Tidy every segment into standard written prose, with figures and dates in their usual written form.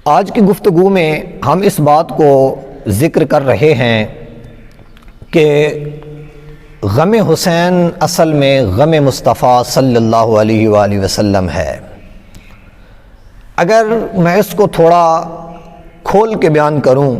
آج کی گفتگو میں ہم اس بات کو ذکر کر رہے ہیں کہ غم حسین اصل میں غم مصطفیٰ صلی اللہ علیہ وآلہ وسلم ہے۔ اگر میں اس کو تھوڑا کھول کے بیان کروں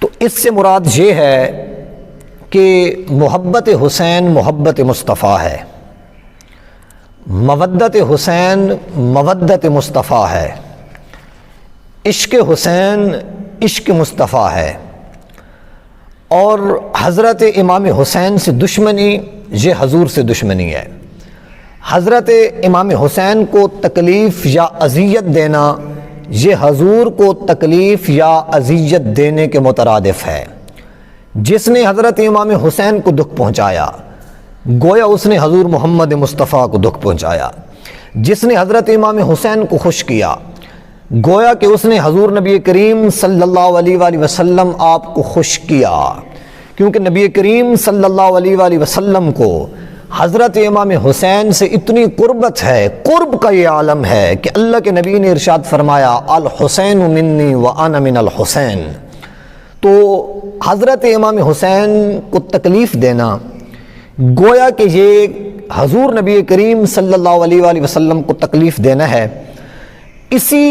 تو اس سے مراد یہ ہے کہ محبت حسین محبت مصطفیٰ ہے، مودت حسین مودت مصطفیٰ ہے، عشق حسین عشق مصطفیٰ ہے، اور حضرت امام حسین سے دشمنی یہ حضور سے دشمنی ہے۔ حضرت امام حسین کو تکلیف یا اذیت دینا یہ حضور کو تکلیف یا اذیت دینے کے مترادف ہے۔ جس نے حضرت امام حسین کو دکھ پہنچایا گویا اس نے حضور محمد مصطفیٰ کو دکھ پہنچایا، جس نے حضرت امام حسین کو خوش کیا گویا کہ اس نے حضور نبی کریم صلی اللہ علیہ وآلہ وسلم آپ کو خوش کیا، کیونکہ نبی کریم صلی اللہ علیہ وآلہ وسلم کو حضرت امام حسین سے اتنی قربت ہے، قرب کا یہ عالم ہے کہ اللہ کے نبی نے ارشاد فرمایا الحسین منی وانا من الحسین۔ تو حضرت امام حسین کو تکلیف دینا گویا کہ یہ حضور نبی کریم صلی اللہ علیہ وآلہ وسلم کو تکلیف دینا ہے۔ اسی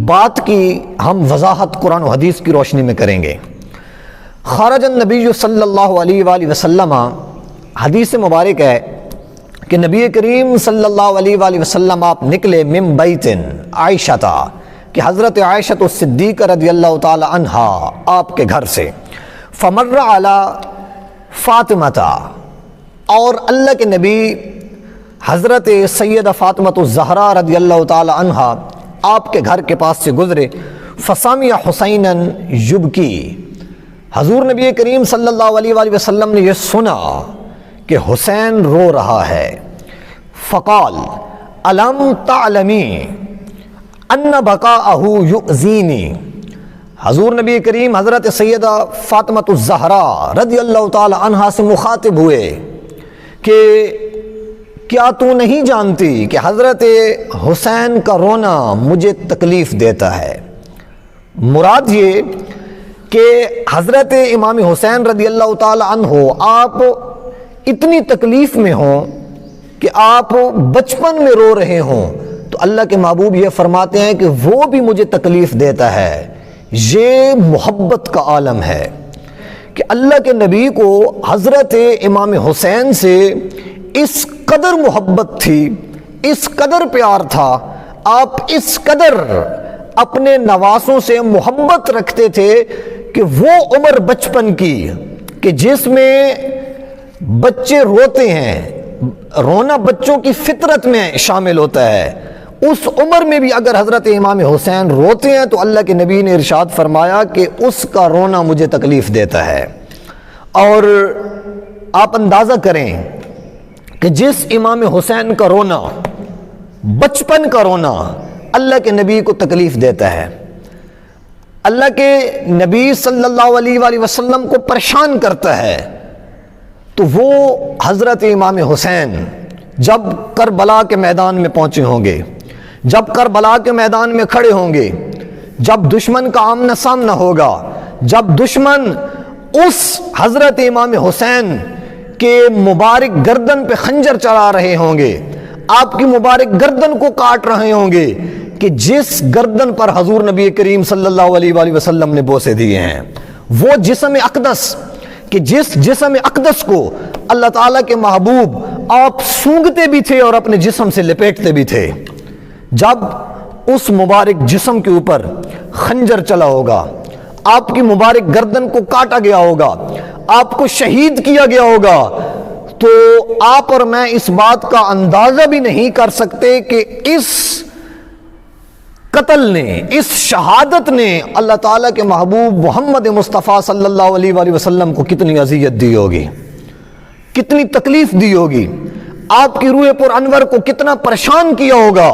بات کی ہم وضاحت قرآن و حدیث کی روشنی میں کریں گے۔ خرج النبی صلی اللہ علیہ وآلہ وسلم، حدیث مبارک ہے کہ نبی کریم صلی اللہ علیہ وآلہ وسلم آپ نکلے من بیت عائشہ، کہ حضرت عائشہ الصدیقہ رضی اللہ تعالی عنہا آپ کے گھر سے، فمر علی فاطمہ، اور اللہ کے نبی حضرت سیدہ فاطمہ الزہرا رضی اللہ تعالی عنہا آپ کے گھر کے پاس سے گزرے، فسمع حسینا یبکی، حضور نبی کریم صلی اللہ علیہ وآلہ وسلم نے یہ سنا کہ حسین رو رہا ہے، فقال الم تعلمی ان بقاءہ یؤذینی، حضور نبی کریم حضرت سیدہ فاطمہ الزہرا رضی اللہ تعالی عنہا سے مخاطب ہوئے کہ کیا تو نہیں جانتی کہ حضرت حسین کا رونا مجھے تکلیف دیتا ہے؟ مراد یہ کہ حضرت امام حسین رضی اللہ تعالی عنہ آپ اتنی تکلیف میں ہوں کہ آپ بچپن میں رو رہے ہوں تو اللہ کے محبوب یہ فرماتے ہیں کہ وہ بھی مجھے تکلیف دیتا ہے۔ یہ محبت کا عالم ہے کہ اللہ کے نبی کو حضرت امام حسین سے اس قدر محبت تھی، اس قدر پیار تھا، آپ اس قدر اپنے نواسوں سے محبت رکھتے تھے کہ وہ عمر بچپن کی کہ جس میں بچے روتے ہیں، رونا بچوں کی فطرت میں شامل ہوتا ہے، اس عمر میں بھی اگر حضرت امام حسین روتے ہیں تو اللہ کے نبی نے ارشاد فرمایا کہ اس کا رونا مجھے تکلیف دیتا ہے۔ اور آپ اندازہ کریں کہ جس امام حسین کا رونا، بچپن کا رونا اللہ کے نبی کو تکلیف دیتا ہے، اللہ کے نبی صلی اللہ علیہ وآلہ وسلم کو پریشان کرتا ہے، تو وہ حضرت امام حسین جب کربلا کے میدان میں پہنچے ہوں گے، جب کربلا کے میدان میں کھڑے ہوں گے، جب دشمن کا آمنا سامنا ہوگا، جب دشمن اس حضرت امام حسین کے مبارک گردن پہ خنجر چلا رہے ہوں گے، آپ کی مبارک گردن کو کاٹ رہے ہوں گے، کہ جس گردن پر حضور نبی کریم صلی اللہ علیہ وآلہ وسلم نے بوسے دیے ہیں، وہ جسم اقدس، کہ جس جسم اقدس کو اللہ تعالیٰ کے محبوب آپ سونگھتے بھی تھے اور اپنے جسم سے لپیٹتے بھی تھے، جب اس مبارک جسم کے اوپر خنجر چلا ہوگا، آپ کی مبارک گردن کو کاٹا گیا ہوگا، آپ کو شہید کیا گیا ہوگا، تو آپ اور میں اس بات کا اندازہ بھی نہیں کر سکتے کہ اس قتل نے، اس شہادت نے اللہ تعالیٰ کے محبوب محمد مصطفیٰ صلی اللہ علیہ وآلہ وسلم کو کتنی اذیت دی ہوگی، کتنی تکلیف دی ہوگی، آپ کی روح پر انور کو کتنا پریشان کیا ہوگا۔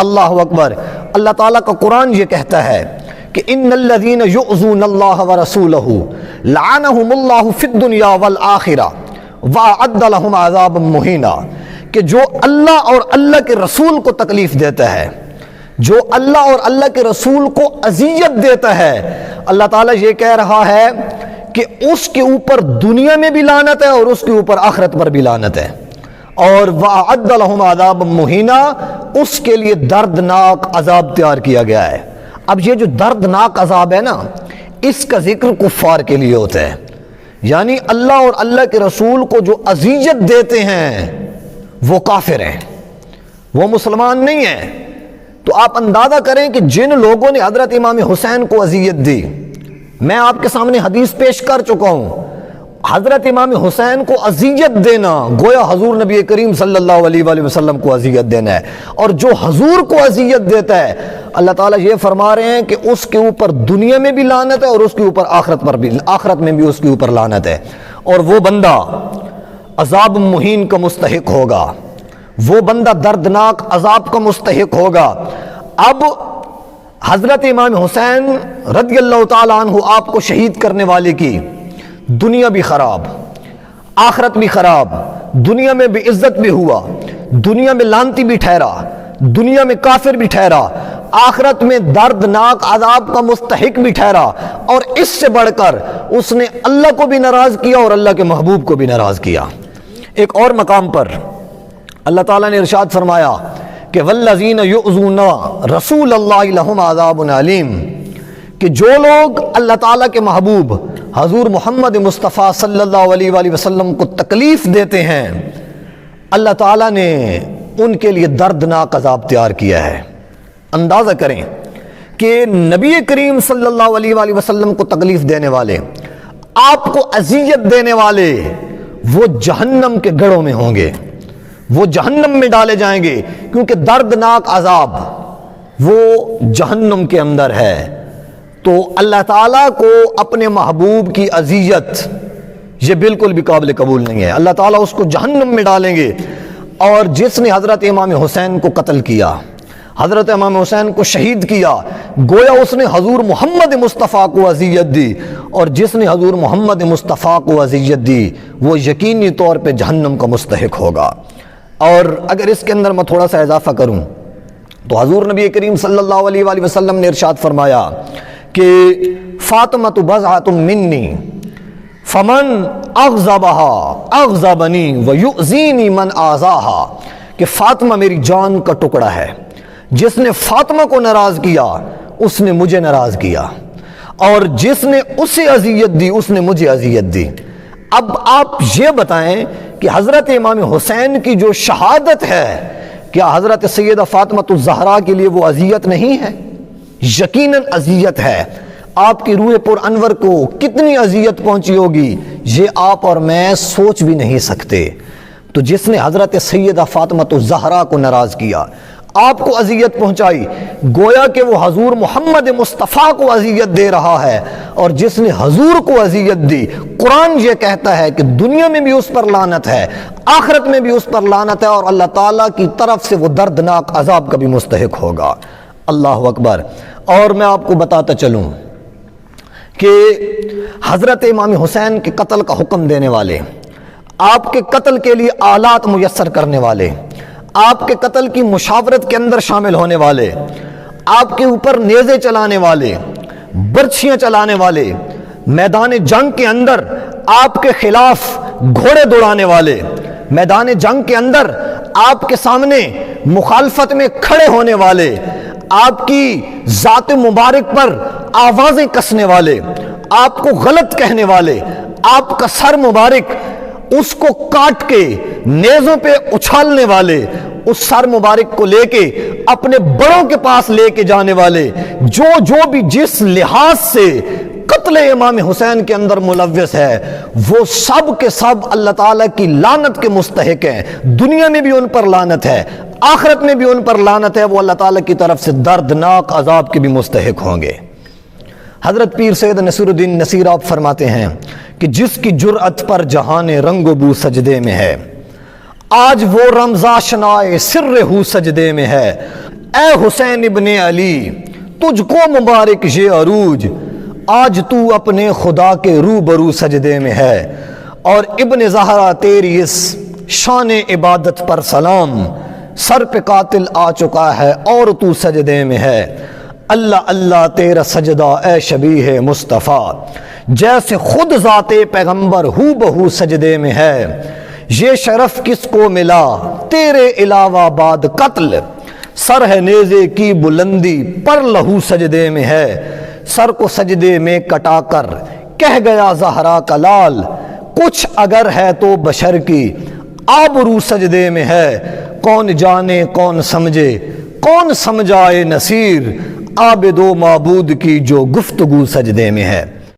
اللہ اکبر۔ اللہ تعالیٰ کا قرآن یہ کہتا ہے کہ ان الذین یؤذون اللہ ورسولہ لعنہم اللہ فی الدنیا والآخرہ وَأَعَدَّ لَهُمْ عَذَابًا مُهِينًا، کہ جو اللہ اور اللہ کے رسول کو تکلیف دیتا ہے، جو اللہ اور اللہ کے رسول کو اذیت دیتا ہے، اللہ تعالیٰ یہ کہہ رہا ہے کہ اس کے اوپر دنیا میں بھی لعنت ہے اور اس کے اوپر آخرت پر بھی لعنت ہے، اور وَأَعَدَّ لَهُمْ عَذَابًا مُهِينًا، اس کے لیے دردناک عذاب تیار کیا گیا ہے۔ اب یہ جو دردناک عذاب ہے نا، اس کا ذکر کفار کے لیے ہوتا ہے، یعنی اللہ اور اللہ کے رسول کو جو اذیت دیتے ہیں وہ کافر ہیں، وہ مسلمان نہیں ہیں۔ تو آپ اندازہ کریں کہ جن لوگوں نے حضرت امام حسین کو اذیت دی، میں آپ کے سامنے حدیث پیش کر چکا ہوں، حضرت امام حسین کو اذیت دینا گویا حضور نبی کریم صلی اللہ علیہ وآلہ وسلم کو اذیت دینا ہے، اور جو حضور کو اذیت دیتا ہے اللہ تعالیٰ یہ فرما رہے ہیں کہ اس کے اوپر دنیا میں بھی لعنت ہے اور اس کے اوپر آخرت میں بھی اس کے اوپر لعنت ہے، اور وہ بندہ عذاب مہین کا مستحق ہوگا، وہ بندہ دردناک عذاب کا مستحق ہوگا۔ اب حضرت امام حسین رضی اللہ تعالیٰ عنہ آپ کو شہید کرنے والے کی دنیا بھی خراب، آخرت بھی خراب، دنیا میں بھی عزت بھی ہوا، دنیا میں لعنتی بھی ٹھہرا، دنیا میں کافر بھی ٹھہرا، آخرت میں دردناک عذاب کا مستحق بھی ٹھہرا، اور اس سے بڑھ کر اس نے اللہ کو بھی ناراض کیا اور اللہ کے محبوب کو بھی ناراض کیا۔ ایک اور مقام پر اللہ تعالیٰ نے ارشاد فرمایا کہ والذین یؤذون رسول اللہ لہم عذاب علیم، کہ جو لوگ اللہ تعالیٰ کے محبوب حضور محمد مصطفیٰ صلی اللہ علیہ وآلہ وسلم کو تکلیف دیتے ہیں، اللہ تعالیٰ نے ان کے لیے دردناک عذاب تیار کیا ہے۔ اندازہ کریں کہ نبی کریم صلی اللہ علیہ وآلہ وسلم کو تکلیف دینے والے، آپ کو اذیت دینے والے، وہ جہنم کے گڑھوں میں ہوں گے، وہ جہنم میں ڈالے جائیں گے، کیونکہ دردناک عذاب وہ جہنم کے اندر ہے۔ تو اللہ تعالیٰ کو اپنے محبوب کی اذیت یہ بالکل بھی قابل قبول نہیں ہے، اللہ تعالیٰ اس کو جہنم میں ڈالیں گے۔ اور جس نے حضرت امام حسین کو قتل کیا، حضرت امام حسین کو شہید کیا، گویا اس نے حضور محمد مصطفیٰ کو اذیت دی، اور جس نے حضور محمد مصطفیٰ کو اذیت دی وہ یقینی طور پہ جہنم کا مستحق ہوگا۔ اور اگر اس کے اندر میں تھوڑا سا اضافہ کروں تو حضور نبی کریم صلی اللہ علیہ وآلہ وسلم نے ارشاد فرمایا کہ فاطمہ بضعۃ منی فمن اغضبها اغضبنی ویؤذینی من آذاہا، کہ فاطمہ میری جان کا ٹکڑا ہے، جس نے فاطمہ کو ناراض کیا اس نے مجھے ناراض کیا، اور جس نے اسے اذیت دی اس نے مجھے اذیت دی۔ اب آپ یہ بتائیں کہ حضرت امام حسین کی جو شہادت ہے، کیا حضرت سیدہ فاطمہ الزہرا کے لیے وہ اذیت نہیں ہے؟ یقیناً اذیت ہے۔ آپ کی روح پر انور کو کتنی اذیت پہنچی ہوگی یہ آپ اور میں سوچ بھی نہیں سکتے۔ تو جس نے حضرت سیدہ فاطمہ الزہرا کو ناراض کیا، آپ کو اذیت پہنچائی، گویا کہ وہ حضور محمد مصطفیٰ کو اذیت دے رہا ہے، اور جس نے حضور کو اذیت دی، قرآن یہ کہتا ہے کہ دنیا میں بھی اس پر لعنت ہے، آخرت میں بھی اس پر لعنت ہے، اور اللہ تعالیٰ کی طرف سے وہ دردناک عذاب کا بھی مستحق ہوگا۔ اللہ اکبر۔ اور میں آپ کو بتاتا چلوں کہ حضرت امام حسین کے قتل کا حکم دینے والے، آپ کے قتل کے لیے آلات میسر کرنے والے، آپ کے قتل کی مشاورت کے اندر شامل ہونے والے، آپ کے اوپر نیزے چلانے والے، برچھیاں چلانے والے، میدان جنگ کے اندر آپ کے خلاف گھوڑے دوڑانے والے، میدان جنگ کے اندر آپ کے سامنے مخالفت میں کھڑے ہونے والے، آپ کی ذات مبارک پر آوازیں کسنے والے، آپ کو غلط کہنے والے، آپ کا سر مبارک اس کو کاٹ کے نیزوں پہ اچھالنے والے، اس سر مبارک کو لے کے اپنے بڑوں کے پاس لے کے جانے والے، جو بھی جس لحاظ سے قتل امام حسین کے اندر ملوث ہے، وہ سب کے سب اللہ تعالیٰ کی لعنت کے مستحق ہیں۔ دنیا میں بھی ان پر لعنت ہے، آخرت میں بھی ان پر لعنت ہے، وہ اللہ تعالیٰ کی طرف سے دردناک عذاب کے بھی مستحق ہوں گے۔ حضرت پیر سید نصیر الدین نصیر آپ فرماتے ہیں کہ جس کی جرأت پر جہان رنگ و بو سجدے میں ہے، آج وہ رمضا شنائے سر ہو سجدے میں ہے، اے حسین ابن علی تجھ کو مبارک یہ عروج، آج تو اپنے خدا کے روبرو سجدے میں ہے، اور ابن زہرا تیری اس شان عبادت پر سلام، سر پہ قاتل آ چکا ہے اور تو سجدے میں ہے، اللہ اللہ تیرا سجدہ اے شبیہ مصطفیٰ، جیسے خود ذات پیغمبر ہو بہو سجدے میں ہے، یہ شرف کس کو ملا تیرے علاوہ بعد قتل، سر ہے نیزے کی بلندی پر لہو سجدے میں ہے، سر کو سجدے میں کٹا کر کہہ گیا زہرا کا لال، کچھ اگر ہے تو بشر کی آبرو سجدے میں ہے، کون جانے کون سمجھے کون سمجھائے نصیر، عابد و معبود کی جو گفتگو سجدے میں ہے۔